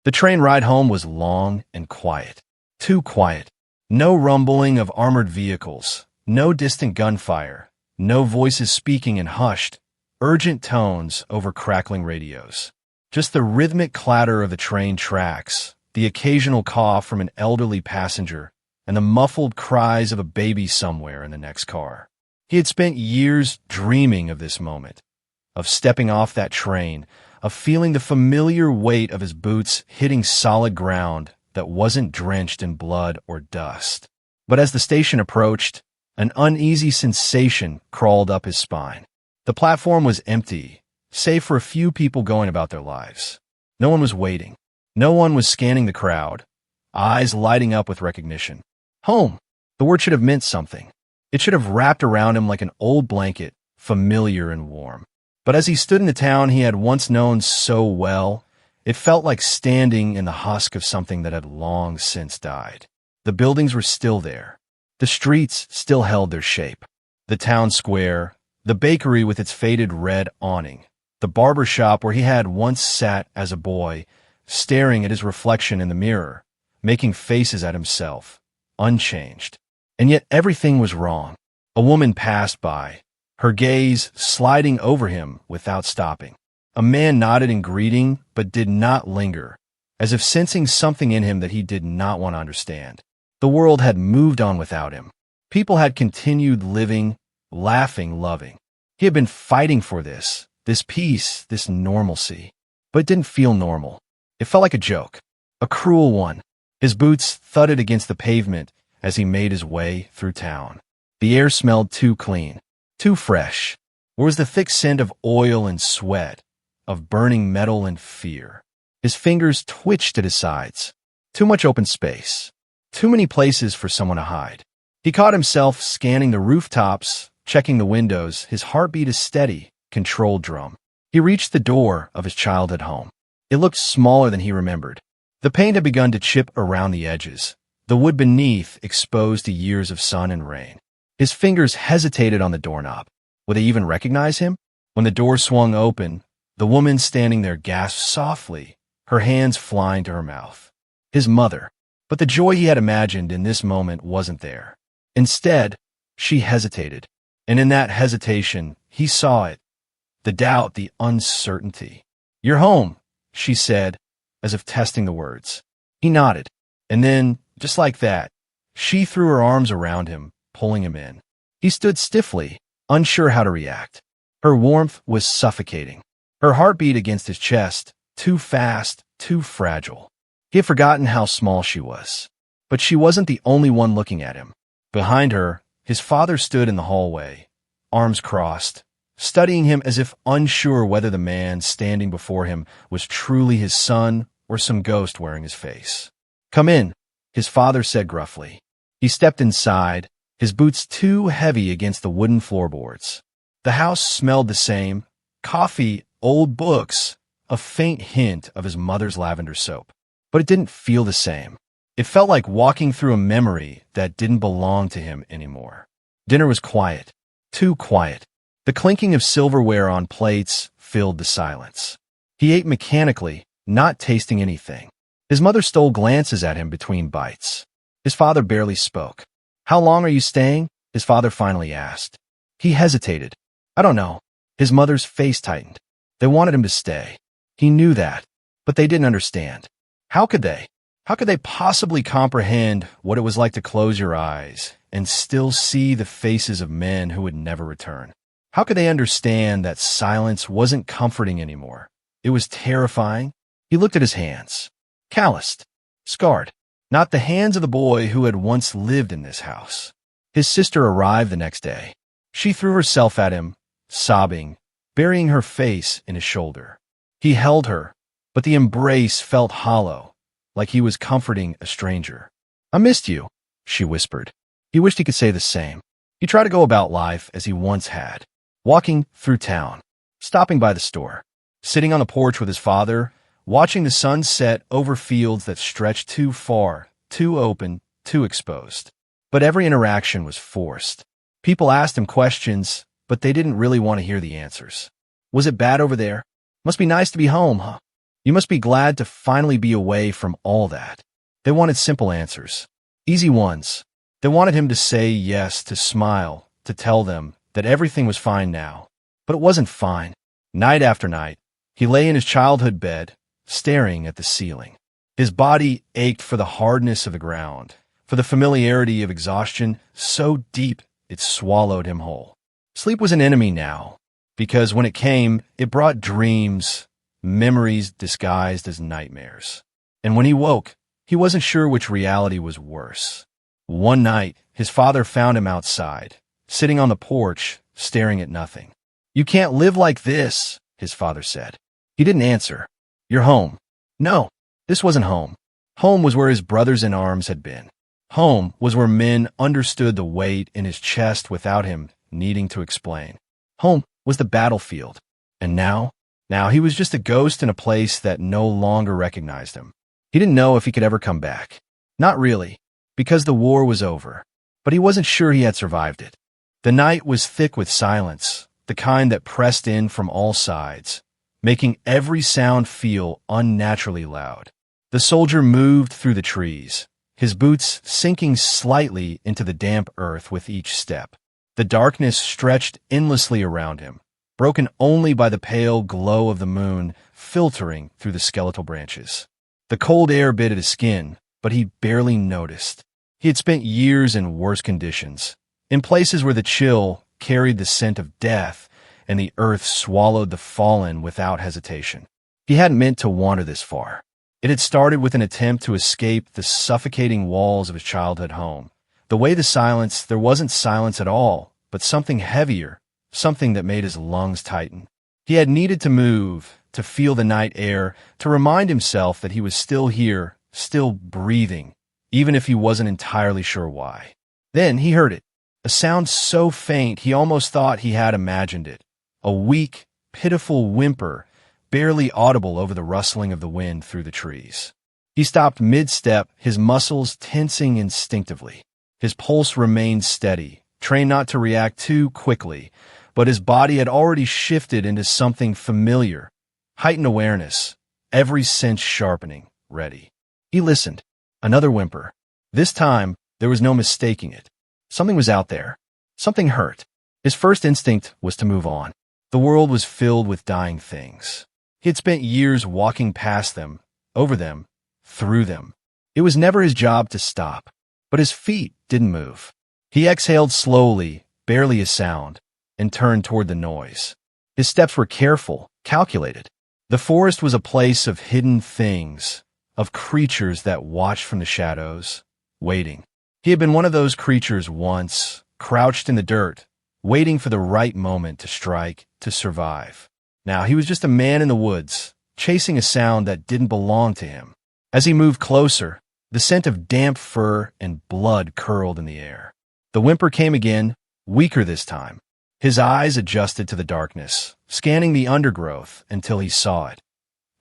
The train ride home was long and quiet. Too quiet. No rumbling of armored vehicles, no distant gunfire, no voices speaking in hushed, urgent tones over crackling radios. Just the rhythmic clatter of the train tracks, the occasional cough from an elderly passenger, and the muffled cries of a baby somewhere in the next car. He had spent years dreaming of this moment, of stepping off that train, of feeling the familiar weight of his boots hitting solid ground that wasn't drenched in blood or dust. But as the station approached, an uneasy sensation crawled up his spine. The platform was empty, save for a few people going about their lives. No one was waiting. No one was scanning the crowd, eyes lighting up with recognition. Home. The word should have meant something. It should have wrapped around him like an old blanket, familiar and warm. But as he stood in the town he had once known so well, it felt like standing in the husk of something that had long since died. The buildings were still there. The streets still held their shape. The town square, the bakery with its faded red awning, the barber shop where he had once sat as a boy, staring at his reflection in the mirror, making faces at himself, unchanged. And yet everything was wrong. A woman passed by, her gaze sliding over him without stopping. A man nodded in greeting but did not linger, as if sensing something in him that he did not want to understand. The world had moved on without him. People had continued living, laughing, loving. He had been fighting for this peace, this normalcy. But it didn't feel normal. It felt like a joke, a cruel one. His boots thudded against the pavement as he made his way through town. The air smelled too clean, too fresh. There was the thick scent of oil and sweat, of burning metal and fear. His fingers twitched at his sides. Too much open space. Too many places for someone to hide. He caught himself scanning the rooftops, checking the windows, his heartbeat a steady, controlled drum. He reached the door of his childhood home. It looked smaller than he remembered. The paint had begun to chip around the edges, the wood beneath exposed to years of sun and rain. His fingers hesitated on the doorknob. Would they even recognize him? When the door swung open, the woman standing there gasped softly, her hands flying to her mouth. His mother. But the joy he had imagined in this moment wasn't there. Instead, she hesitated. And in that hesitation, he saw it. The doubt, the uncertainty. "You're home," she said, as if testing the words. He nodded. And then, just like that, she threw her arms around him, pulling him in. He stood stiffly, unsure how to react. Her warmth was suffocating. Her heartbeat against his chest, too fast, too fragile. He had forgotten how small she was. But she wasn't the only one looking at him. Behind her, his father stood in the hallway, arms crossed, studying him as if unsure whether the man standing before him was truly his son or some ghost wearing his face. "Come in," his father said gruffly. He stepped inside, his boots too heavy against the wooden floorboards. The house smelled the same: coffee, old books, a faint hint of his mother's lavender soap. But it didn't feel the same. It felt like walking through a memory that didn't belong to him anymore. Dinner was quiet, too quiet. The clinking of silverware on plates filled the silence. He ate mechanically, not tasting anything. His mother stole glances at him between bites. His father barely spoke. "How long are you staying?" his father finally asked. He hesitated. "I don't know." His mother's face tightened. They wanted him to stay. He knew that, but they didn't understand. How could they? How could they possibly comprehend what it was like to close your eyes and still see the faces of men who would never return? How could they understand that silence wasn't comforting anymore? It was terrifying. He looked at his hands. Calloused, scarred. Not the hands of the boy who had once lived in this house. His sister arrived the next day. She threw herself at him, sobbing, burying her face in his shoulder. He held her, but the embrace felt hollow, like he was comforting a stranger. "I missed you," she whispered. He wished he could say the same. He tried to go about life as he once had, walking through town, stopping by the store, sitting on the porch with his father, watching the sun set over fields that stretched too far, too open, too exposed. But every interaction was forced. People asked him questions, but they didn't really want to hear the answers. "Was it bad over there? Must be nice to be home, huh?" You must be glad to finally be away from all that. They wanted simple answers. Easy ones. They wanted him to say yes, to smile, to tell them that everything was fine now. But it wasn't fine. Night after night, he lay in his childhood bed, staring at the ceiling. His body ached for the hardness of the ground, for the familiarity of exhaustion so deep it swallowed him whole. Sleep was an enemy now, because when it came, it brought dreams, memories disguised as nightmares. And when he woke, he wasn't sure which reality was worse. One night, his father found him outside, sitting on the porch, staring at nothing. "You can't live like this," his father said. He didn't answer. "You're home." No, this wasn't home. Home was where his brothers in arms had been. Home was where men understood the weight in his chest without him needing to explain. Home was the battlefield. And now he was just a ghost in a place that no longer recognized him. He didn't know if he could ever come back. Not really, because the war was over. But he wasn't sure he had survived it. The night was thick with silence, the kind that pressed in from all sides, making every sound feel unnaturally loud. The soldier moved through the trees, his boots sinking slightly into the damp earth with each step. The darkness stretched endlessly around him, broken only by the pale glow of the moon filtering through the skeletal branches. The cold air bit at his skin, but he barely noticed. He had spent years in worse conditions, in places where the chill carried the scent of death and the earth swallowed the fallen without hesitation. He hadn't meant to wander this far. It had started with an attempt to escape the suffocating walls of his childhood home. The way the silence, there wasn't silence at all, but something heavier, something that made his lungs tighten. He had needed to move, to feel the night air, to remind himself that he was still here, still breathing, even if he wasn't entirely sure why. Then he heard it, a sound so faint he almost thought he had imagined it, a weak, pitiful whimper, barely audible over the rustling of the wind through the trees. He stopped mid-step, his muscles tensing instinctively. His pulse remained steady, trained not to react too quickly, but his body had already shifted into something familiar, heightened awareness, every sense sharpening, ready. He listened. Another whimper. This time, there was no mistaking it. Something was out there. Something hurt. His first instinct was to move on. The world was filled with dying things. He had spent years walking past them, over them, through them. It was never his job to stop, but his feet didn't move. He exhaled slowly, barely a sound, and turned toward the noise. His steps were careful, calculated. The forest was a place of hidden things, of creatures that watched from the shadows, waiting. He had been one of those creatures once, crouched in the dirt, waiting for the right moment to strike, to survive. Now he was just a man in the woods, chasing a sound that didn't belong to him. As he moved closer, the scent of damp fur and blood curled in the air. The whimper came again, weaker this time. His eyes adjusted to the darkness, scanning the undergrowth until he saw it.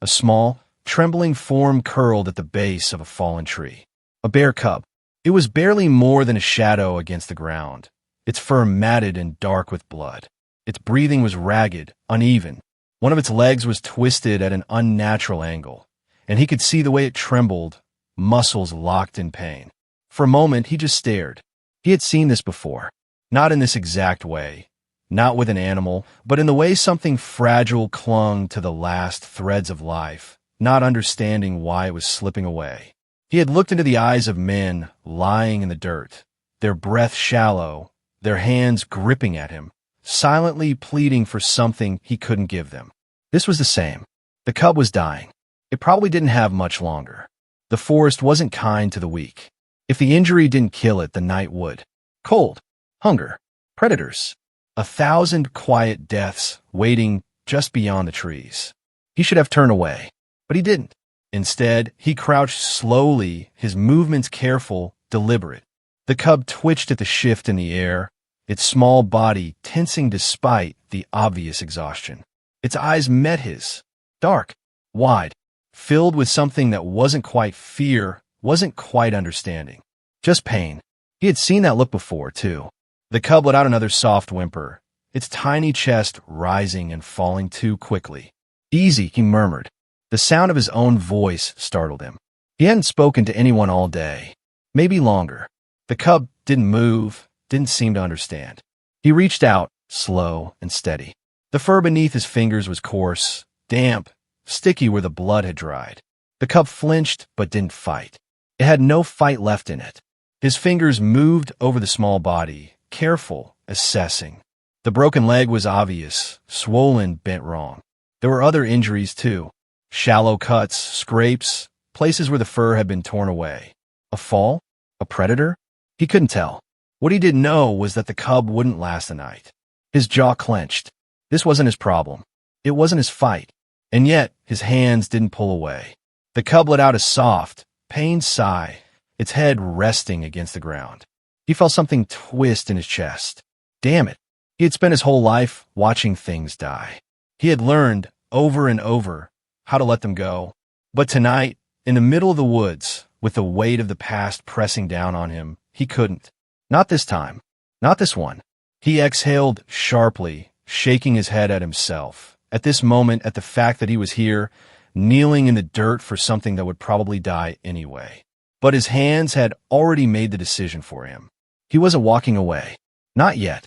A small, trembling form curled at the base of a fallen tree. A bear cub. It was barely more than a shadow against the ground, its fur matted and dark with blood. Its breathing was ragged, uneven. One of its legs was twisted at an unnatural angle, and he could see the way it trembled, muscles locked in pain. For a moment, he just stared. He had seen this before. Not in this exact way. Not with an animal, but in the way something fragile clung to the last threads of life, not understanding why it was slipping away. He had looked into the eyes of men lying in the dirt, their breath shallow, their hands gripping at him, silently pleading for something he couldn't give them. This was the same. The cub was dying. It probably didn't have much longer. The forest wasn't kind to the weak. If the injury didn't kill it, the night would. Cold, hunger, predators. 1,000 quiet deaths waiting just beyond the trees. He should have turned away, but he didn't. Instead, he crouched slowly, his movements careful, deliberate. The cub twitched at the shift in the air, its small body tensing despite the obvious exhaustion. Its eyes met his, dark, wide, filled with something that wasn't quite fear, wasn't quite understanding. Just pain. He had seen that look before, too. The cub let out another soft whimper, its tiny chest rising and falling too quickly. "Easy," he murmured. The sound of his own voice startled him. He hadn't spoken to anyone all day, maybe longer. The cub didn't move, didn't seem to understand. He reached out, slow and steady. The fur beneath his fingers was coarse, damp, sticky where the blood had dried. The cub flinched but didn't fight. It had no fight left in it. His fingers moved over the small body, careful, assessing. The broken leg was obvious, swollen, bent wrong. There were other injuries too. Shallow cuts, scrapes, places where the fur had been torn away. A fall? A predator? He couldn't tell. What he didn't know was that the cub wouldn't last the night. His jaw clenched. This wasn't his problem. It wasn't his fight. And yet, his hands didn't pull away. The cub let out a soft, pained sigh, its head resting against the ground. He felt something twist in his chest. Damn it. He had spent his whole life watching things die. He had learned, over and over, how to let them go. But tonight, in the middle of the woods, with the weight of the past pressing down on him, he couldn't. Not this time. Not this one. He exhaled sharply, shaking his head at himself. At this moment, at the fact that he was here, kneeling in the dirt for something that would probably die anyway. But his hands had already made the decision for him. He wasn't walking away. Not yet.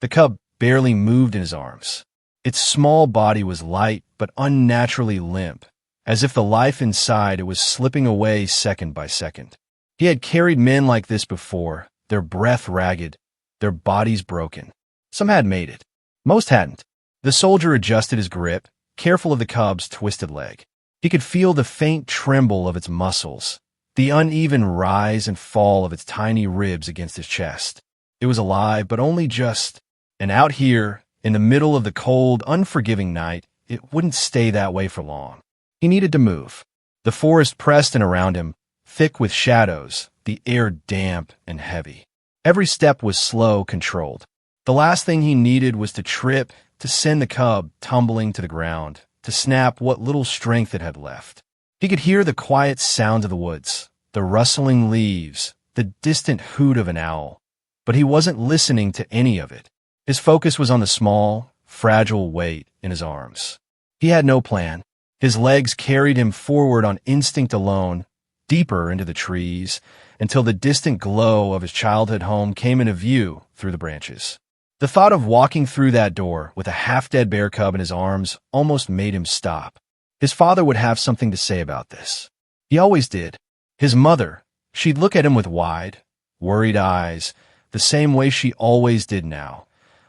The cub barely moved in his arms. Its small body was light but unnaturally limp, as if the life inside it was slipping away second by second. He had carried men like this before, their breath ragged, their bodies broken. Some had made it. Most hadn't. The soldier adjusted his grip, careful of the cub's twisted leg. He could feel the faint tremble of its muscles, the uneven rise and fall of its tiny ribs against his chest. It was alive, but only just. And out here, in the middle of the cold, unforgiving night, it wouldn't stay that way for long. He needed to move. The forest pressed in around him, thick with shadows, the air damp and heavy. Every step was slow, controlled. The last thing he needed was to trip, to send the cub tumbling to the ground, to snap what little strength it had left. He could hear the quiet sound of the woods, the rustling leaves, the distant hoot of an owl, but he wasn't listening to any of it. His focus was on the small, fragile weight in his arms. He had no plan. His legs carried him forward on instinct alone, deeper into the trees, until the distant glow of his childhood home came into view through the branches. The thought of walking through that door with a half-dead bear cub in his arms almost made him stop. His father would have something to say about this. He always did. His mother, she'd look at him with wide, worried eyes, the same way she always did now,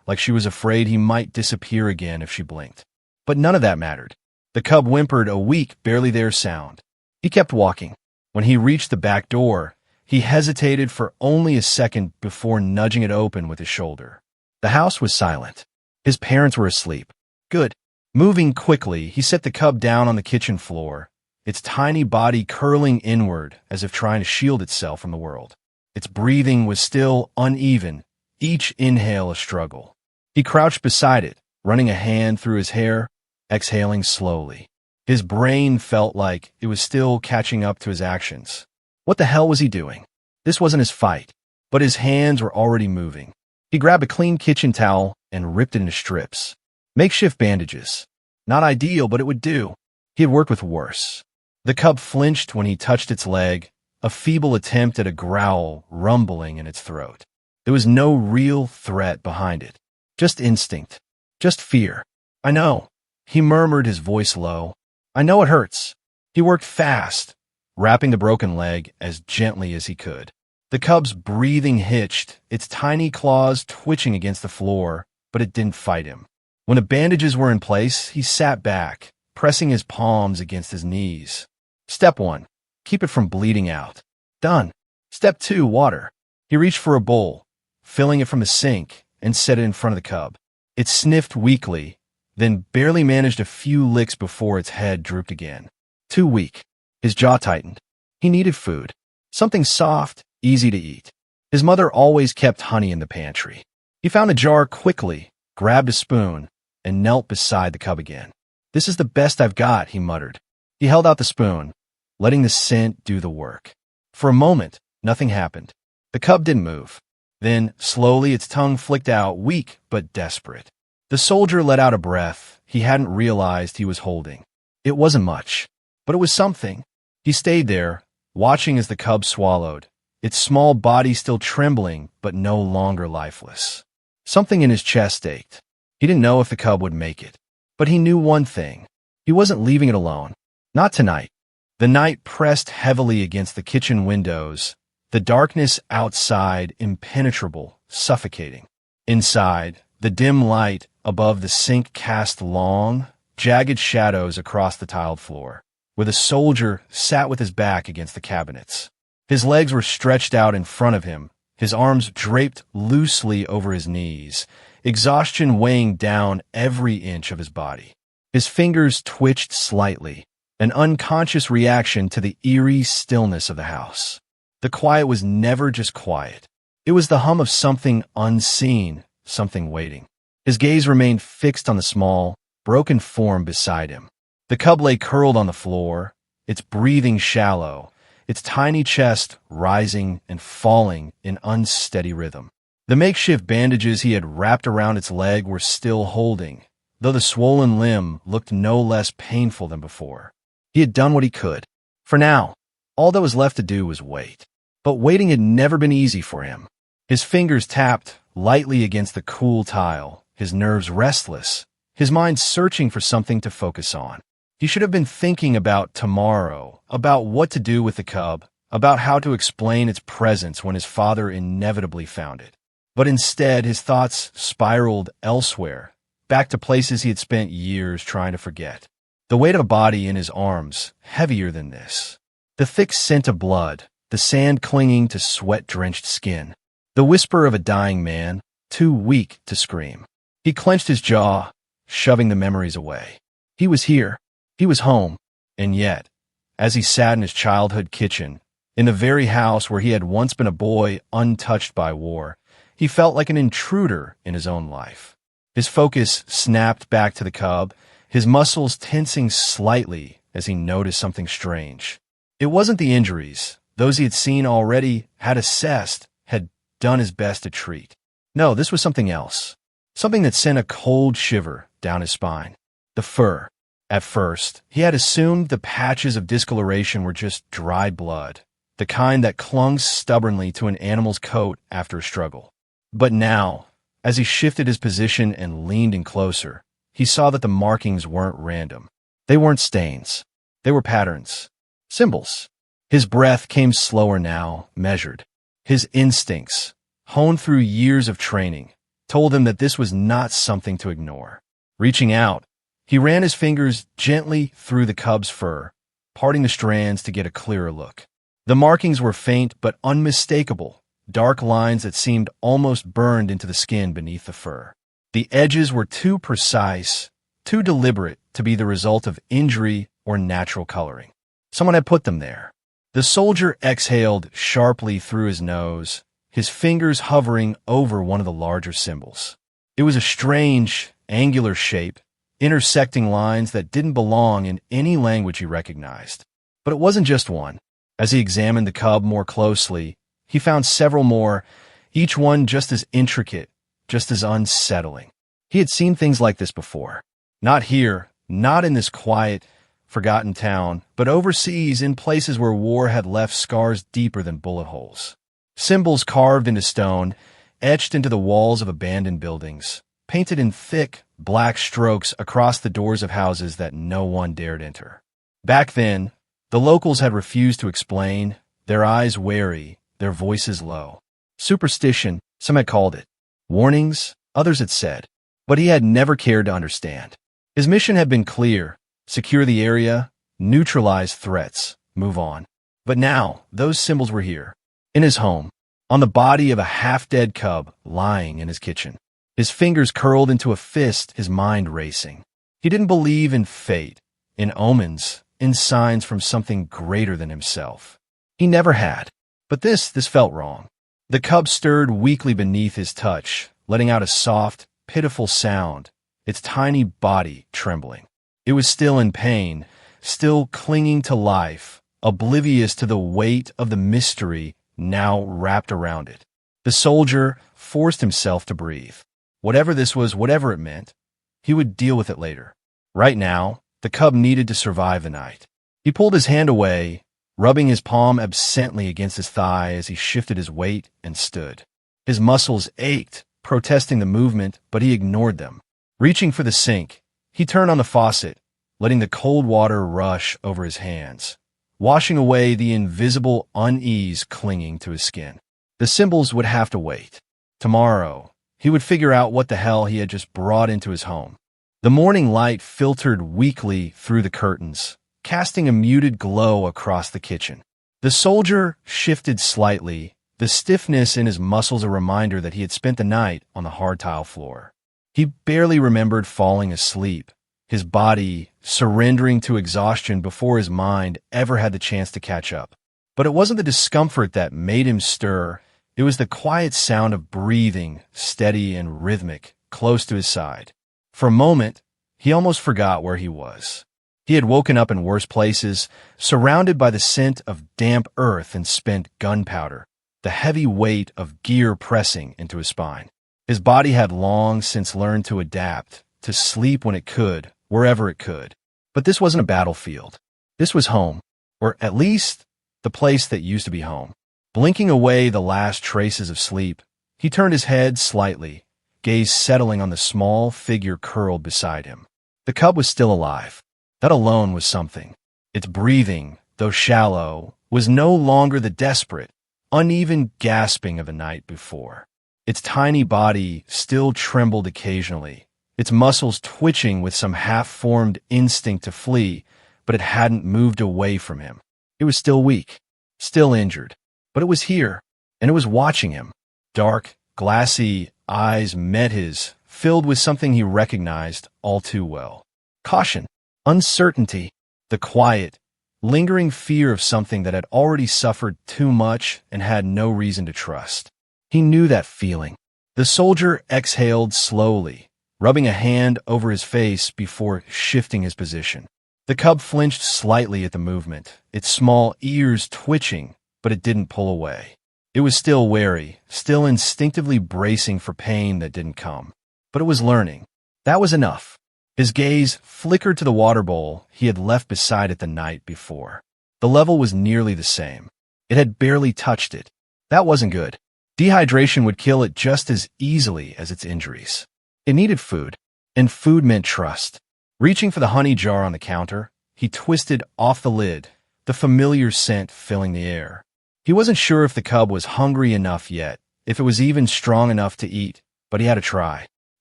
like she was afraid he might disappear again if she blinked. But none of that mattered. The cub whimpered a weak, barely there sound. He kept walking. When he reached the back door, he hesitated for only a second before nudging it open with his shoulder. The house was silent. His parents were asleep. Good. Moving quickly, he set the cub down on the kitchen floor, its tiny body curling inward as if trying to shield itself from the world. Its breathing was still uneven, each inhale a struggle. He crouched beside it, running a hand through his hair, exhaling slowly. His brain felt like it was still catching up to his actions. What the hell was he doing? This wasn't his fight, but his hands were already moving. He grabbed a clean kitchen towel and ripped it into strips. Makeshift bandages. Not ideal, but it would do. He had worked with worse. The cub flinched when he touched its leg, a feeble attempt at a growl rumbling in its throat. There was no real threat behind it. Just instinct. Just fear. I know. He murmured, his voice low. I know it hurts. He worked fast, wrapping the broken leg as gently as he could. The cub's breathing hitched, its tiny claws twitching against the floor, but it didn't fight him. When the bandages were in place, he sat back, pressing his palms against his knees. Step 1. Keep it from bleeding out. Done. Step 2. Water. He reached for a bowl, filling it from the sink, and set it in front of the cub. It sniffed weakly, then barely managed a few licks before its head drooped again. Too weak. His jaw tightened. He needed food. Something soft, easy to eat. His mother always kept honey in the pantry. He found a jar quickly, grabbed a spoon, and knelt beside the cub again. This is the best I've got, he muttered. He held out the spoon, letting the scent do the work. For a moment, nothing happened. The cub didn't move. Then, slowly, its tongue flicked out, weak but desperate. The soldier let out a breath he hadn't realized he was holding. It wasn't much. But it was something. He stayed there, watching as the cub swallowed, its small body still trembling but no longer lifeless. Something in his chest ached. He didn't know if the cub would make it. But he knew one thing. He wasn't leaving it alone. Not tonight. The night pressed heavily against the kitchen windows, the darkness outside impenetrable, suffocating. Inside, the dim light above the sink cast long, jagged shadows across the tiled floor, where the soldier sat with his back against the cabinets. His legs were stretched out in front of him, his arms draped loosely over his knees, exhaustion weighing down every inch of his body. His fingers twitched slightly, an unconscious reaction to the eerie stillness of the house. The quiet was never just quiet. It was the hum of something unseen, something waiting. His gaze remained fixed on the small, broken form beside him. The cub lay curled on the floor, its breathing shallow, its tiny chest rising and falling in unsteady rhythm. The makeshift bandages he had wrapped around its leg were still holding, though the swollen limb looked no less painful than before. He had done what he could. For now, all that was left to do was wait. But waiting had never been easy for him. His fingers tapped lightly against the cool tile, his nerves restless, his mind searching for something to focus on. He should have been thinking about tomorrow, about what to do with the cub, about how to explain its presence when his father inevitably found it. But instead, his thoughts spiraled elsewhere, back to places he had spent years trying to forget. The weight of a body in his arms, heavier than this. The thick scent of blood, the sand clinging to sweat-drenched skin. The whisper of a dying man, too weak to scream. He clenched his jaw, shoving the memories away. He was here. He was home. And yet, as he sat in his childhood kitchen, in the very house where he had once been a boy untouched by war, he felt like an intruder in his own life. His focus snapped back to the cub, his muscles tensing slightly as he noticed something strange. It wasn't the injuries. Those he had seen already, had assessed, had done his best to treat. No, this was something else. Something that sent a cold shiver down his spine. The fur. At first, he had assumed the patches of discoloration were just dry blood, the kind that clung stubbornly to an animal's coat after a struggle. But now, as he shifted his position and leaned in closer, he saw that the markings weren't random. They weren't stains. They were patterns. Symbols. His breath came slower now, measured. His instincts, honed through years of training, told him that this was not something to ignore. Reaching out, he ran his fingers gently through the cub's fur, parting the strands to get a clearer look. The markings were faint but unmistakable, dark lines that seemed almost burned into the skin beneath the fur. The edges were too precise, too deliberate to be the result of injury or natural coloring. Someone had put them there. The soldier exhaled sharply through his nose, his fingers hovering over one of the larger symbols. It was a strange, angular shape, intersecting lines that didn't belong in any language he recognized. But it wasn't just one. As he examined the cub more closely, he found several more, each one just as intricate, just as unsettling. He had seen things like this before. Not here, not in this quiet, forgotten town, but overseas in places where war had left scars deeper than bullet holes. Symbols carved into stone, etched into the walls of abandoned buildings, painted in thick, black strokes across the doors of houses that no one dared enter. Back then, the locals had refused to explain, their eyes wary, their voices low. Superstition, some had called it. Warnings, others had said. But he had never cared to understand. His mission had been clear: secure the area, neutralize threats, move on. But now, those symbols were here, in his home, on the body of a half-dead cub lying in his kitchen. His fingers curled into a fist, his mind racing. He didn't believe in fate, in omens, in signs from something greater than himself. He never had. But this felt wrong. The cub stirred weakly beneath his touch, letting out a soft, pitiful sound, its tiny body trembling. It was still in pain, still clinging to life, oblivious to the weight of the mystery now wrapped around it. The soldier forced himself to breathe. Whatever this was, whatever it meant, he would deal with it later. Right now, the cub needed to survive the night. He pulled his hand away, rubbing his palm absently against his thigh as he shifted his weight and stood. His muscles ached, protesting the movement, but he ignored them. Reaching for the sink, he turned on the faucet, letting the cold water rush over his hands, washing away the invisible unease clinging to his skin. The symbols would have to wait. Tomorrow, he would figure out what the hell he had just brought into his home. The morning light filtered weakly through the curtains, casting a muted glow across the kitchen. The soldier shifted slightly, the stiffness in his muscles a reminder that he had spent the night on the hard tile floor. He barely remembered falling asleep, his body surrendering to exhaustion before his mind ever had the chance to catch up. But it wasn't the discomfort that made him stir. It was the quiet sound of breathing, steady and rhythmic, close to his side. For a moment, he almost forgot where he was. He had woken up in worse places, surrounded by the scent of damp earth and spent gunpowder, the heavy weight of gear pressing into his spine. His body had long since learned to adapt, to sleep when it could, wherever it could. But this wasn't a battlefield. This was home, or at least the place that used to be home. Blinking away the last traces of sleep, he turned his head slightly, gaze settling on the small figure curled beside him. The cub was still alive. That alone was something. Its breathing, though shallow, was no longer the desperate, uneven gasping of the night before. Its tiny body still trembled occasionally, its muscles twitching with some half-formed instinct to flee, but it hadn't moved away from him. It was still weak, still injured, but it was here, and it was watching him. Dark, glassy eyes met his, filled with something he recognized all too well. Caution, uncertainty, the quiet, lingering fear of something that had already suffered too much and had no reason to trust. He knew that feeling. The soldier exhaled slowly, rubbing a hand over his face before shifting his position. The cub flinched slightly at the movement, its small ears twitching, but it didn't pull away. It was still wary, still instinctively bracing for pain that didn't come. But it was learning. That was enough. His gaze flickered to the water bowl he had left beside it the night before. The level was nearly the same. It had barely touched it. That wasn't good. Dehydration would kill it just as easily as its injuries. It needed food, and food meant trust. Reaching for the honey jar on the counter, he twisted off the lid, the familiar scent filling the air. He wasn't sure if the cub was hungry enough yet, if it was even strong enough to eat, but he had to try.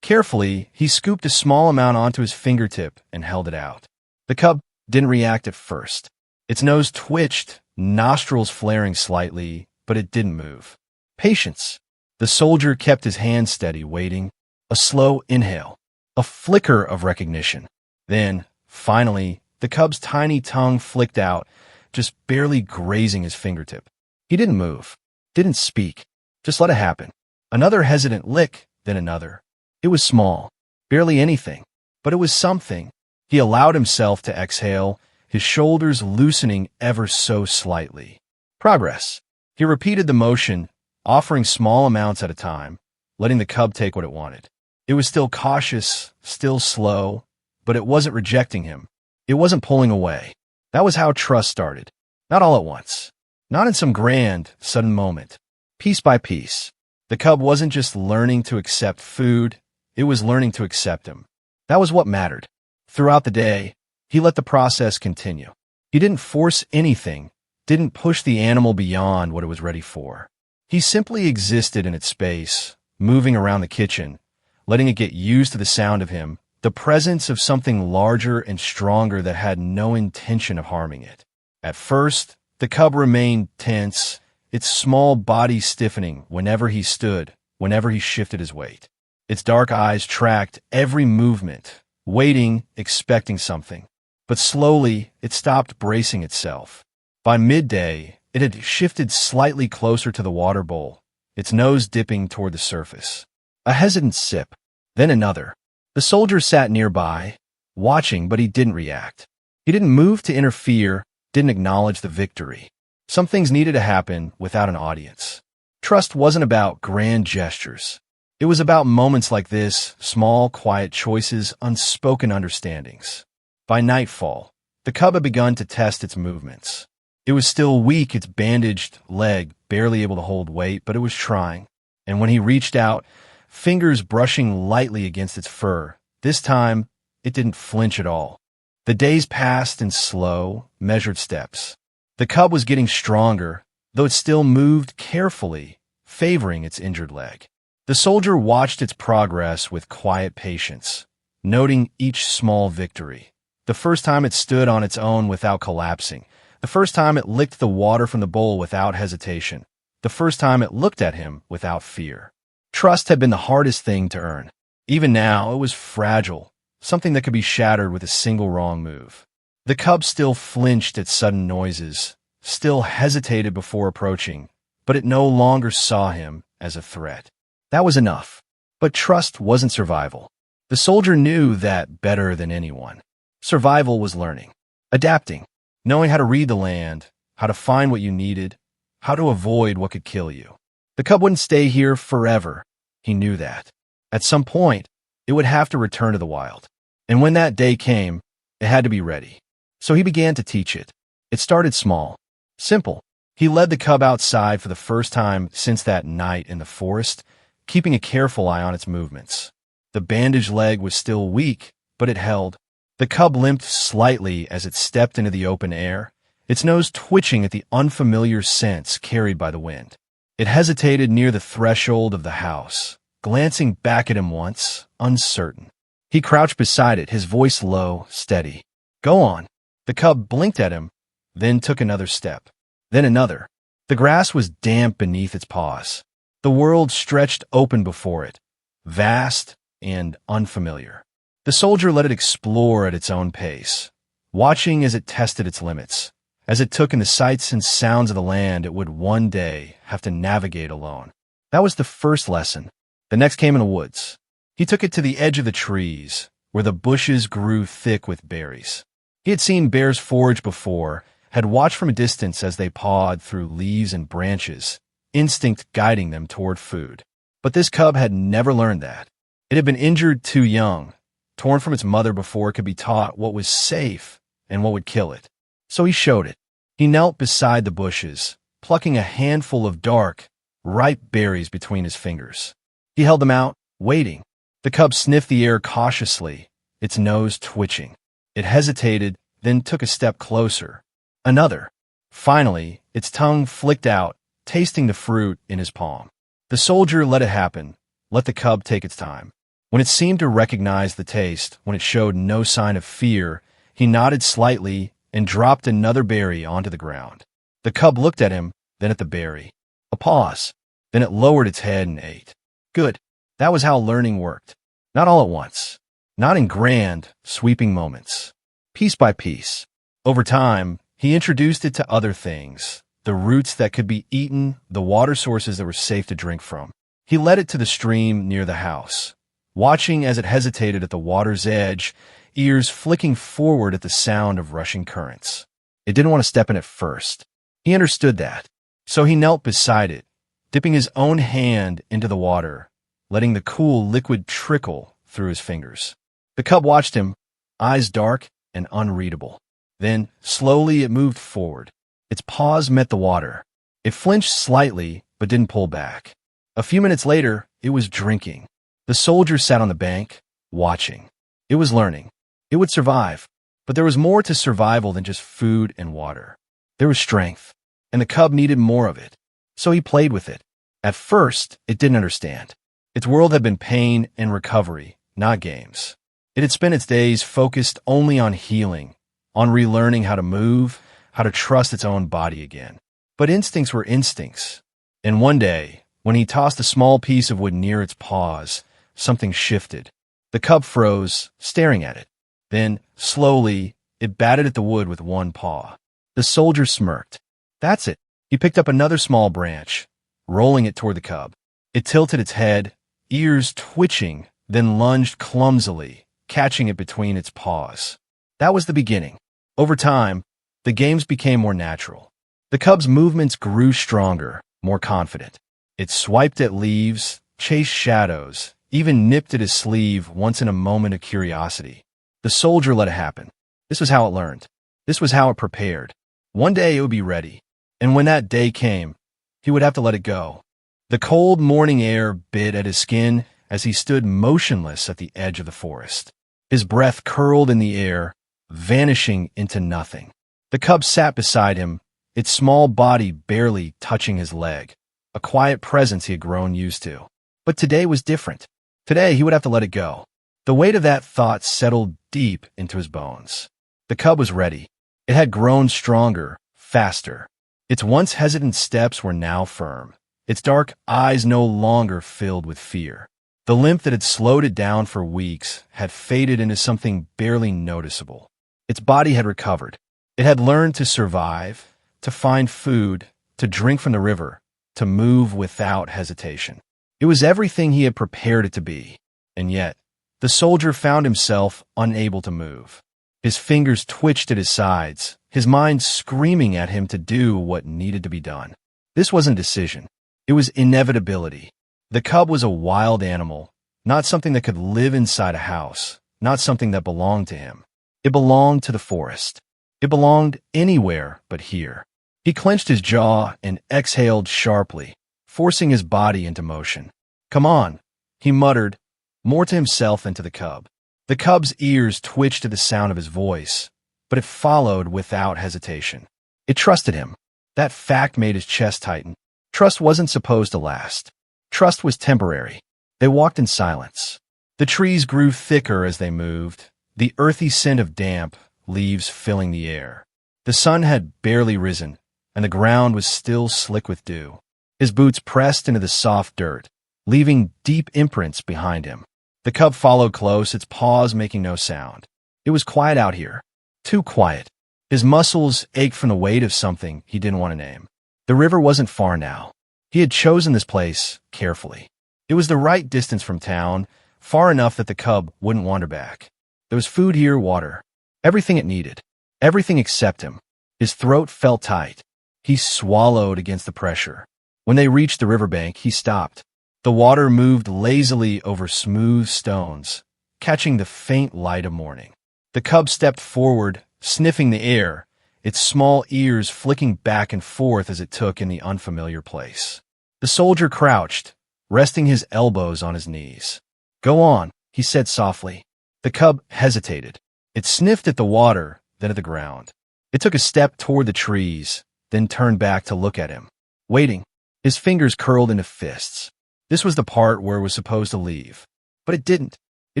Carefully, he scooped a small amount onto his fingertip and held it out. The cub didn't react at first. Its nose twitched, nostrils flaring slightly, but it didn't move. Patience. The soldier kept his hand steady, waiting. A slow inhale. A flicker of recognition. Then, finally, the cub's tiny tongue flicked out, just barely grazing his fingertip. He didn't move, didn't speak, just let it happen. Another hesitant lick, then another. It was small, barely anything, but it was something. He allowed himself to exhale, his shoulders loosening ever so slightly. Progress. He repeated the motion, offering small amounts at a time, letting the cub take what it wanted. It was still cautious, still slow, but it wasn't rejecting him. It wasn't pulling away. That was how trust started. Not all at once. Not in some grand, sudden moment. Piece by piece. The cub wasn't just learning to accept food, it was learning to accept him. That was what mattered. Throughout the day, he let the process continue. He didn't force anything, didn't push the animal beyond what it was ready for. He simply existed in its space, moving around the kitchen, letting it get used to the sound of him, the presence of something larger and stronger that had no intention of harming it. At first, the cub remained tense, its small body stiffening whenever he stood, whenever he shifted his weight. Its dark eyes tracked every movement, waiting, expecting something. But slowly, it stopped bracing itself. By midday, it had shifted slightly closer to the water bowl, its nose dipping toward the surface. A hesitant sip, then another. The soldier sat nearby, watching, but he didn't react. He didn't move to interfere, didn't acknowledge the victory. Some things needed to happen without an audience. Trust wasn't about grand gestures. It was about moments like this, small, quiet choices, unspoken understandings. By nightfall, The cub had begun to test its movements. It was still weak, its bandaged leg barely able to hold weight, but it was trying. And when he reached out, fingers brushing lightly against its fur, this time it didn't flinch at all. The days passed in slow, measured steps. The cub was getting stronger, though it still moved carefully, favoring its injured leg. The soldier watched its progress with quiet patience, noting each small victory. The first time it stood on its own without collapsing. The first time it licked the water from the bowl without hesitation. The first time it looked at him without fear. Trust had been the hardest thing to earn. Even now, it was fragile, something that could be shattered with a single wrong move. The cub still flinched at sudden noises, still hesitated before approaching, but it no longer saw him as a threat. That was enough. But trust wasn't survival. The soldier knew that better than anyone. Survival was learning, adapting, knowing how to read the land, how to find what you needed, how to avoid what could kill you. The cub wouldn't stay here forever. He knew that. At some point, it would have to return to the wild. And when that day came, it had to be ready. So he began to teach it. It started small, simple. He led the cub outside for the first time since that night in the forest, keeping a careful eye on its movements. The bandaged leg was still weak, but it held. The cub limped slightly as it stepped into the open air, its nose twitching at the unfamiliar scents carried by the wind. It hesitated near the threshold of the house, glancing back at him once, uncertain. He crouched beside it, his voice low, steady. "Go on." The cub blinked at him, then took another step, then another. The grass was damp beneath its paws. The world stretched open before it, vast and unfamiliar. The soldier let it explore at its own pace, watching as it tested its limits, as it took in the sights and sounds of the land it would one day have to navigate alone. That was the first lesson. The next came in the woods. He took it to the edge of the trees, where the bushes grew thick with berries. He had seen bears forage before, had watched from a distance as they pawed through leaves and branches, instinct guiding them toward food. But this cub had never learned that. It had been injured too young, torn from its mother before it could be taught what was safe and what would kill it. So he showed it. He knelt beside the bushes, plucking a handful of dark, ripe berries between his fingers. He held them out, waiting. The cub sniffed the air cautiously, its nose twitching. It hesitated, then took a step closer. Another. Finally, its tongue flicked out, tasting the fruit in his palm. The soldier let it happen, let the cub take its time. When it seemed to recognize the taste, when it showed no sign of fear, he nodded slightly and dropped another berry onto the ground. The cub looked at him, then at the berry. A pause. Then it lowered its head and ate. Good. That was how learning worked. Not all at once. Not in grand, sweeping moments. Piece by piece. Over time, he introduced it to other things. The roots that could be eaten, the water sources that were safe to drink from. He led it to the stream near the house, watching as it hesitated at the water's edge, ears flicking forward at the sound of rushing currents. It didn't want to step in at first. He understood that. So he knelt beside it, dipping his own hand into the water, letting the cool liquid trickle through his fingers. The cub watched him, eyes dark and unreadable. Then, slowly, it moved forward. Its paws met the water. It flinched slightly, but didn't pull back. A few minutes later, it was drinking. The soldier sat on the bank, watching. It was learning. It would survive. But there was more to survival than just food and water. There was strength, and the cub needed more of it. So he played with it. At first, it didn't understand. Its world had been pain and recovery, not games. It had spent its days focused only on healing, on relearning how to move, how to trust its own body again. But instincts were instincts. And one day, when he tossed a small piece of wood near its paws, something shifted. The cub froze, staring at it. Then, slowly, it batted at the wood with one paw. The soldier smirked. That's it. He picked up another small branch, rolling it toward the cub. It tilted its head, ears twitching, then lunged clumsily, catching it between its paws. That was the beginning. Over time, the games became more natural. The cub's movements grew stronger, more confident. It swiped at leaves, chased shadows, even nipped at his sleeve once in a moment of curiosity. The soldier let it happen. This was how it learned. This was how it prepared. One day it would be ready, and when that day came, he would have to let it go. The cold morning air bit at his skin as he stood motionless at the edge of the forest. His breath curled in the air, vanishing into nothing. The cub sat beside him, its small body barely touching his leg, a quiet presence he had grown used to. But today was different. Today he would have to let it go. The weight of that thought settled deep into his bones. The cub was ready. It had grown stronger, faster. Its once hesitant steps were now firm, its dark eyes no longer filled with fear. The limp that had slowed it down for weeks had faded into something barely noticeable. Its body had recovered. It had learned to survive, to find food, to drink from the river, to move without hesitation. It was everything he had prepared it to be, and yet, the soldier found himself unable to move. His fingers twitched at his sides, his mind screaming at him to do what needed to be done. This wasn't decision. It was inevitability. The cub was a wild animal, not something that could live inside a house, not something that belonged to him. It belonged to the forest. It belonged anywhere but here. He clenched his jaw and exhaled sharply, forcing his body into motion. "Come on," he muttered, more to himself than to the cub. The cub's ears twitched to the sound of his voice, but it followed without hesitation. It trusted him. That fact made his chest tighten. Trust wasn't supposed to last. Trust was temporary. They walked in silence. The trees grew thicker as they moved, the earthy scent of damp leaves filling the air. The sun had barely risen, and the ground was still slick with dew. His boots pressed into the soft dirt, leaving deep imprints behind him. The cub followed close, its paws making no sound. It was quiet out here. Too quiet. His muscles ached from the weight of something he didn't want to name. The river wasn't far now. He had chosen this place carefully. It was the right distance from town, far enough that the cub wouldn't wander back. There was food here, water, everything it needed. Everything except him. His throat felt tight. He swallowed against the pressure. When they reached the riverbank, he stopped. The water moved lazily over smooth stones, catching the faint light of morning. The cub stepped forward, sniffing the air, its small ears flicking back and forth as it took in the unfamiliar place. The soldier crouched, resting his elbows on his knees. "Go on," he said softly. The cub hesitated. It sniffed at the water, then at the ground. It took a step toward the trees, then turned back to look at him, waiting. His fingers curled into fists. This was the part where it was supposed to leave. But it didn't. It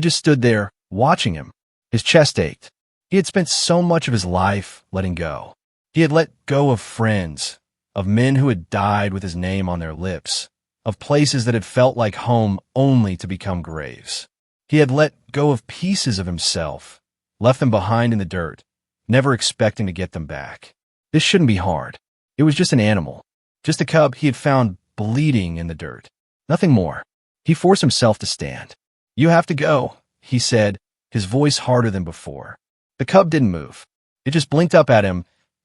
just stood there, watching him. His chest ached. He had spent so much of his life letting go. He had let go of friends, of men who had died with his name on their lips, of places that had felt like home only to become graves. He had let go of pieces of himself, left them behind in the dirt, never expecting to get them back. This shouldn't be hard. It was just an animal, just a cub he had found bleeding in the dirt. Nothing more. He forced himself to stand. "You have to go," he said, his voice harder than before. The cub didn't move. It just blinked up at him,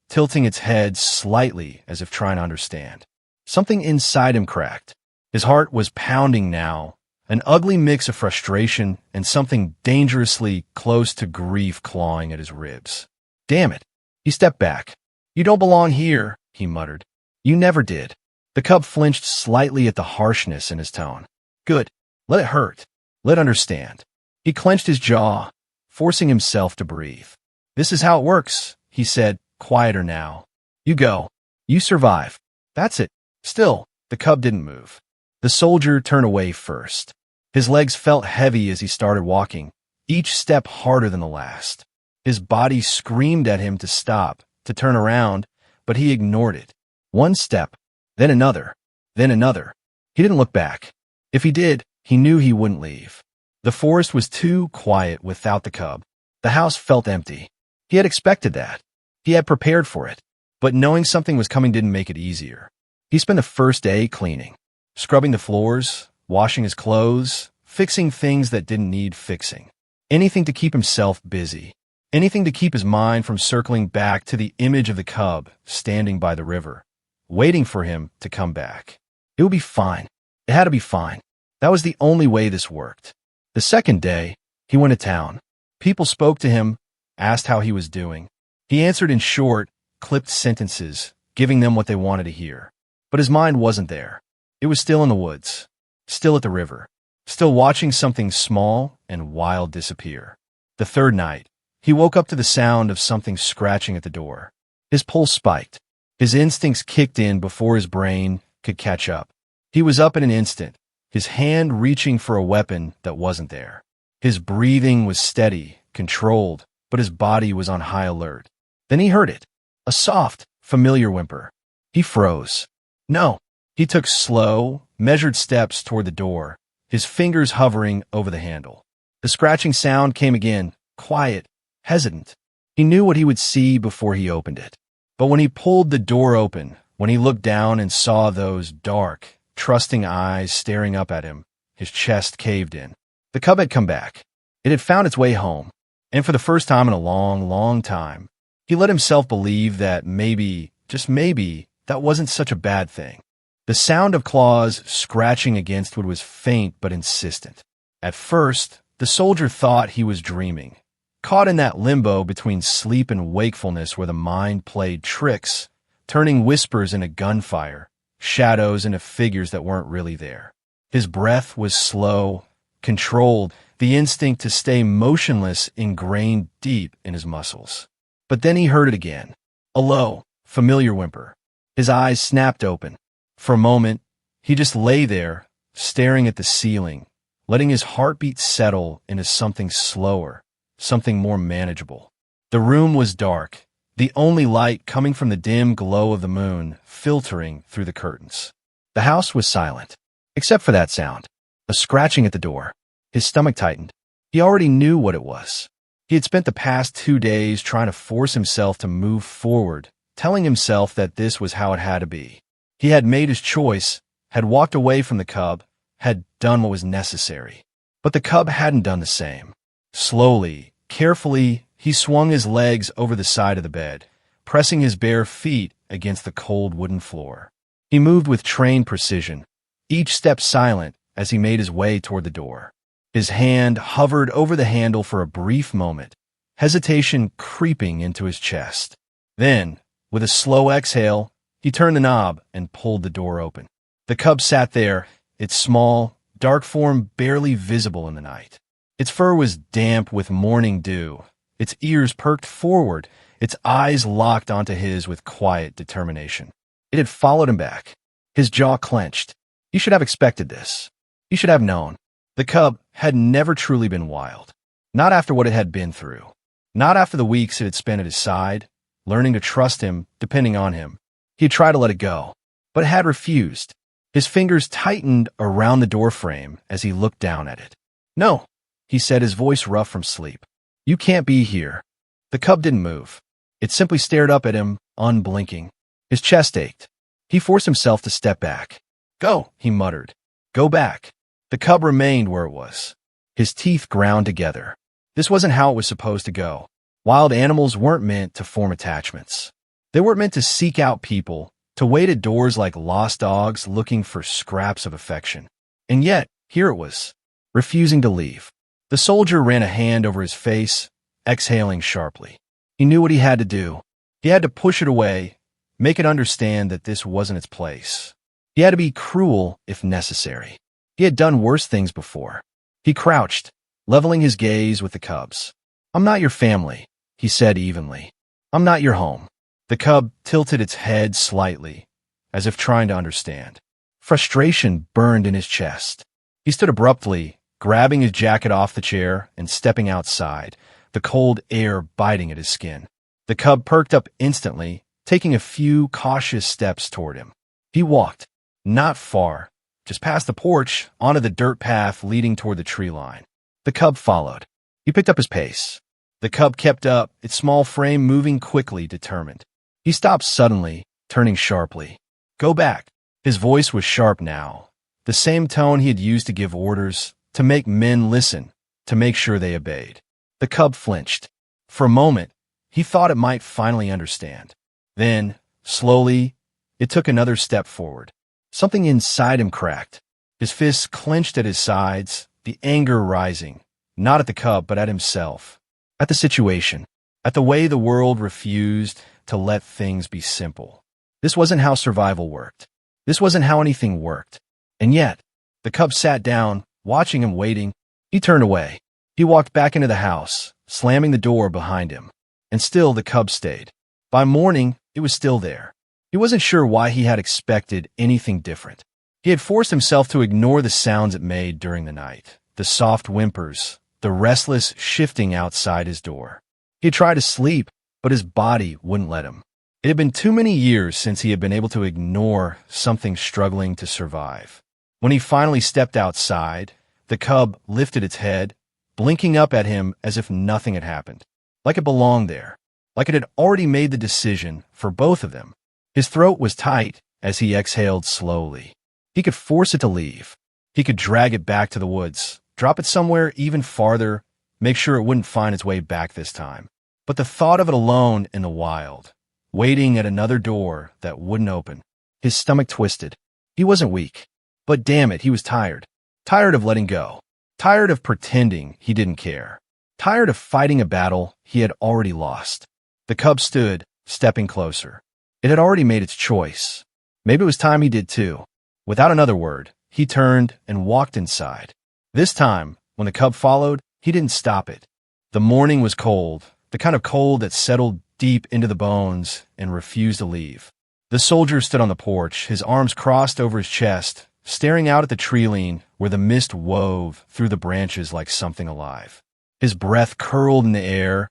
tilting its head slightly as if trying to understand. Something inside him cracked. His heart was pounding now, an ugly mix of frustration and something dangerously close to grief clawing at his ribs. "Damn it." He stepped back. "You don't belong here," he muttered. "You never did." The cub flinched slightly at the harshness in his tone. "Good. Let it hurt. Let it understand." He clenched his jaw, forcing himself to breathe. "This is how it works," he said, quieter now. "You go. You survive. That's it." Still, the cub didn't move. The soldier turned away first. His legs felt heavy as he started walking, each step harder than the last. His body screamed at him to stop, to turn around, but he ignored it. One step, then another, then another. He didn't look back. If he did, he knew he wouldn't leave. The forest was too quiet without the cub. The house felt empty. He had expected that. He had prepared for it. But knowing something was coming didn't make it easier. He spent the first day cleaning, scrubbing the floors, washing his clothes, fixing things that didn't need fixing. Anything to keep himself busy. Anything to keep his mind from circling back to the image of the cub standing by the river, waiting for him to come back. It would be fine. It had to be fine. That was the only way this worked. The second day, he went to town. People spoke to him, asked how he was doing. He answered in short, clipped sentences, giving them what they wanted to hear. But his mind wasn't there. It was still in the woods, still at the river, still watching something small and wild disappear. The third night, he woke up to the sound of something scratching at the door. His pulse spiked. His instincts kicked in before his brain could catch up. He was up in an instant, his hand reaching for a weapon that wasn't there. His breathing was steady, controlled, but his body was on high alert. Then he heard it, a soft, familiar whimper. He froze. No. He took slow, measured steps toward the door, his fingers hovering over the handle. The scratching sound came again, quiet, hesitant. He knew what he would see before he opened it. But when he pulled the door open, when he looked down and saw those dark, trusting eyes staring up at him, his chest caved in. The cub had come back. It had found its way home. And for the first time in a long, long time, he let himself believe that maybe, just maybe, that wasn't such a bad thing. The sound of claws scratching against wood was faint but insistent. At first, the soldier thought he was dreaming, caught in that limbo between sleep and wakefulness where the mind played tricks, turning whispers into gunfire, shadows into figures that weren't really there. His breath was slow, controlled, the instinct to stay motionless ingrained deep in his muscles. But then he heard it again, a low, familiar whimper. His eyes snapped open. For a moment, he just lay there, staring at the ceiling, letting his heartbeat settle into something slower, something more manageable. The room was dark, the only light coming from the dim glow of the moon filtering through the curtains. The house was silent, except for that sound, a scratching at the door. His stomach tightened. He already knew what it was. He had spent the past 2 days trying to force himself to move forward, telling himself that this was how it had to be. He had made his choice, had walked away from the cub, had done what was necessary. But the cub hadn't done the same. Slowly, carefully, he swung his legs over the side of the bed, pressing his bare feet against the cold wooden floor. He moved with trained precision, each step silent as he made his way toward the door. His hand hovered over the handle for a brief moment, hesitation creeping into his chest. Then, with a slow exhale, he turned the knob and pulled the door open. The cub sat there, its small, dark form barely visible in the night. Its fur was damp with morning dew, its ears perked forward, its eyes locked onto his with quiet determination. It had followed him back. His jaw clenched. He should have expected this. He should have known. The cub had never truly been wild. Not after what it had been through. Not after the weeks it had spent at his side, learning to trust him, depending on him. He had tried to let it go, but had refused. His fingers tightened around the doorframe as he looked down at it. "No," he said, his voice rough from sleep. "You can't be here." The cub didn't move. It simply stared up at him, unblinking. His chest ached. He forced himself to step back. "Go," he muttered. "Go back." The cub remained where it was. His teeth ground together. This wasn't how it was supposed to go. Wild animals weren't meant to form attachments. They weren't meant to seek out people, to wait at doors like lost dogs looking for scraps of affection. And yet, here it was, refusing to leave. The soldier ran a hand over his face, exhaling sharply. He knew what he had to do. He had to push it away, make it understand that this wasn't its place. He had to be cruel if necessary. He had done worse things before. He crouched, leveling his gaze with the cub's. "I'm not your family," he said evenly. "I'm not your home." The cub tilted its head slightly, as if trying to understand. Frustration burned in his chest. He stood abruptly, grabbing his jacket off the chair and stepping outside, the cold air biting at his skin. The cub perked up instantly, taking a few cautious steps toward him. He walked, not far, just past the porch, onto the dirt path leading toward the tree line. The cub followed. He picked up his pace. The cub kept up, its small frame moving quickly, determined. He stopped suddenly, turning sharply. "Go back." His voice was sharp now, the same tone he had used to give orders, to make men listen, to make sure they obeyed. The cub flinched. For a moment, he thought it might finally understand. Then, slowly, it took another step forward. Something inside him cracked. His fists clenched at his sides, the anger rising, not at the cub but at himself, at the situation. at the way the world refused to let things be simple. This wasn't how survival worked. This wasn't how anything worked. And yet, the cub sat down, watching him waiting. He turned away. He walked back into the house, slamming the door behind him. And still the cub stayed. By morning, it was still there. He wasn't sure why he had expected anything different. He had forced himself to ignore the sounds it made during the night, the soft whimpers, the restless shifting outside his door. He had tried to sleep, but his body wouldn't let him. It had been too many years since he had been able to ignore something struggling to survive. When he finally stepped outside, the cub lifted its head, blinking up at him as if nothing had happened, like it belonged there, like it had already made the decision for both of them. His throat was tight as he exhaled slowly. He could force it to leave. He could drag it back to the woods, drop it somewhere even farther, make sure it wouldn't find its way back this time. But the thought of it alone in the wild, waiting at another door that wouldn't open, his stomach twisted. He wasn't weak, but damn it, he was tired. Tired of letting go. Tired of pretending he didn't care. Tired of fighting a battle he had already lost. The cub stood, stepping closer. It had already made its choice. Maybe it was time he did too. Without another word, he turned and walked inside. This time, when the cub followed, he didn't stop it. The morning was cold, the kind of cold that settled deep into the bones and refused to leave. The soldier stood on the porch, his arms crossed over his chest, staring out at the tree-line where the mist wove through the branches like something alive. His breath curled in the air,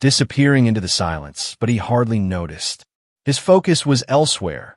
disappearing into the silence, but he hardly noticed. His focus was elsewhere,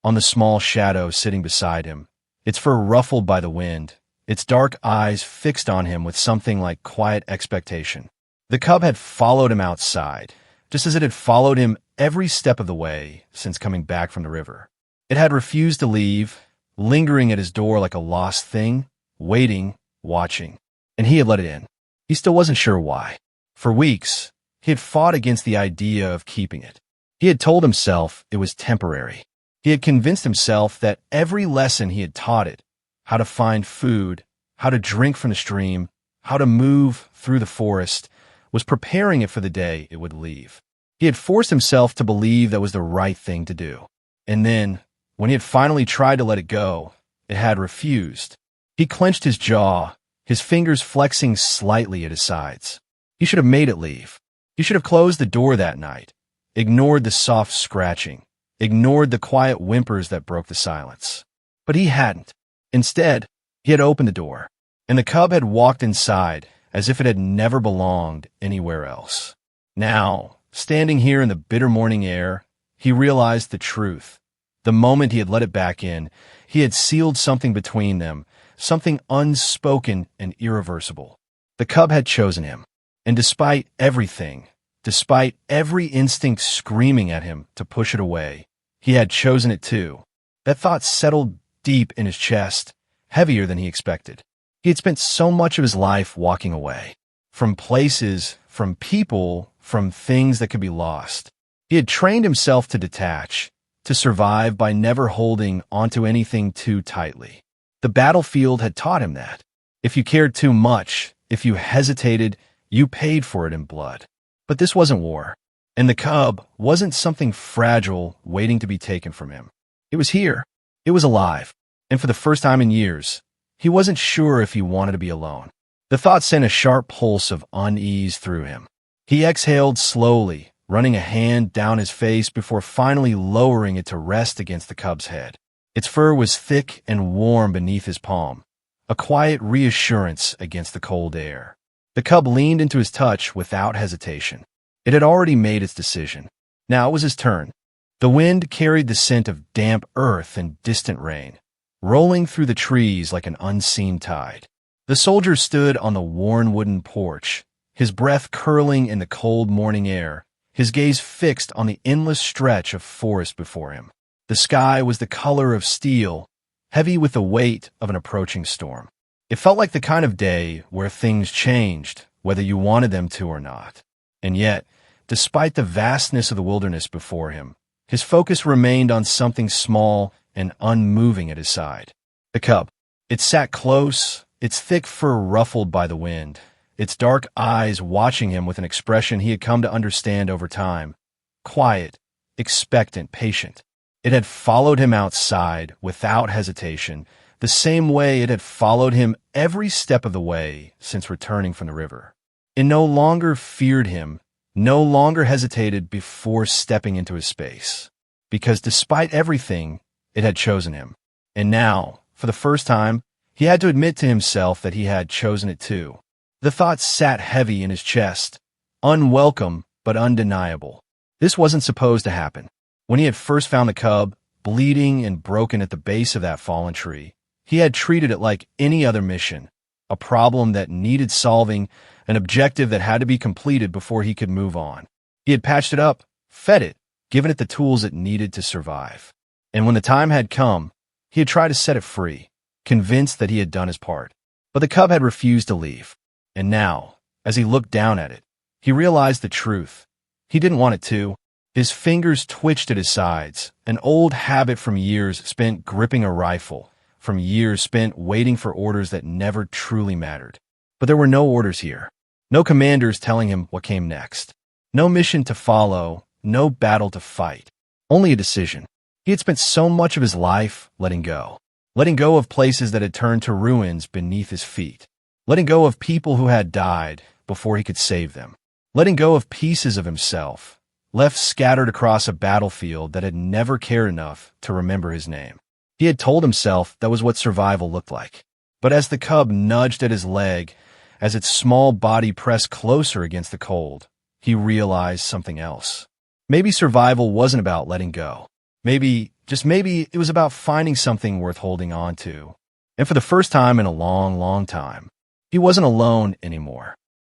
on the small shadow sitting beside him, its fur ruffled by the wind, its dark eyes fixed on him with something like quiet expectation. The cub had followed him outside, just as it had followed him every step of the way since coming back from the river. It had refused to leave, lingering at his door like a lost thing, waiting, watching, and he had let it in. He still wasn't sure why. For weeks, he had fought against the idea of keeping it. He had told himself it was temporary. He had convinced himself that every lesson he had taught it, how to find food, how to drink from the stream, how to move through the forest, was preparing it for the day it would leave. He had forced himself to believe that was the right thing to do. And then, when he had finally tried to let it go, it had refused. He clenched his jaw, his fingers flexing slightly at his sides. He should have made it leave. He should have closed the door that night, ignored the soft scratching, ignored the quiet whimpers that broke the silence. But he hadn't. Instead, he had opened the door, and the cub had walked inside as if it had never belonged anywhere else. Now, standing here in the bitter morning air, he realized the truth. The moment he had let it back in, he had sealed something between them, something unspoken and irreversible. The cub had chosen him, and despite everything, despite every instinct screaming at him to push it away, he had chosen it too. That thought settled deep in his chest, heavier than he expected. He had spent so much of his life walking away, from places, from people, from things that could be lost. He had trained himself to detach, to survive by never holding onto anything too tightly. The battlefield had taught him that. If you cared too much, if you hesitated, you paid for it in blood. But this wasn't war, and the cub wasn't something fragile waiting to be taken from him. It was here. It was alive. And for the first time in years, he wasn't sure if he wanted to be alone. The thought sent a sharp pulse of unease through him. He exhaled slowly, running a hand down his face before finally lowering it to rest against the cub's head. Its fur was thick and warm beneath his palm, a quiet reassurance against the cold air. The cub leaned into his touch without hesitation. It had already made its decision. Now it was his turn. The wind carried the scent of damp earth and distant rain, rolling through the trees like an unseen tide. The soldier stood on the worn wooden porch, his breath curling in the cold morning air, his gaze fixed on the endless stretch of forest before him. The sky was the color of steel, heavy with the weight of an approaching storm. It felt like the kind of day where things changed, whether you wanted them to or not. And yet, despite the vastness of the wilderness before him, his focus remained on something small and unmoving at his side. The cub. It sat close, its thick fur ruffled by the wind, its dark eyes watching him with an expression he had come to understand over time. Quiet, expectant, patient. It had followed him outside without hesitation, the same way it had followed him every step of the way since returning from the river. It no longer feared him, no longer hesitated before stepping into his space, because despite everything, it had chosen him. And now, for the first time, he had to admit to himself that he had chosen it too. The thought sat heavy in his chest, unwelcome but undeniable. This wasn't supposed to happen. When he had first found the cub, bleeding and broken at the base of that fallen tree, he had treated it like any other mission, a problem that needed solving, an objective that had to be completed before he could move on. He had patched it up, fed it, given it the tools it needed to survive. And when the time had come, he had tried to set it free, convinced that he had done his part. But the cub had refused to leave. And now, as he looked down at it, he realized the truth. He didn't want it to. His fingers twitched at his sides, an old habit from years spent gripping a rifle, from years spent waiting for orders that never truly mattered. But there were no orders here. No commanders telling him what came next. No mission to follow, no battle to fight. Only a decision. He had spent so much of his life letting go. Letting go of places that had turned to ruins beneath his feet. Letting go of people who had died before he could save them. Letting go of pieces of himself, left scattered across a battlefield that had never cared enough to remember his name. He had told himself that was what survival looked like. But as the cub nudged at his leg, as its small body pressed closer against the cold, he realized something else. Maybe survival wasn't about letting go. Maybe, just maybe, it was about finding something worth holding on to. And for the first time in a long, long time, he wasn't alone anymore.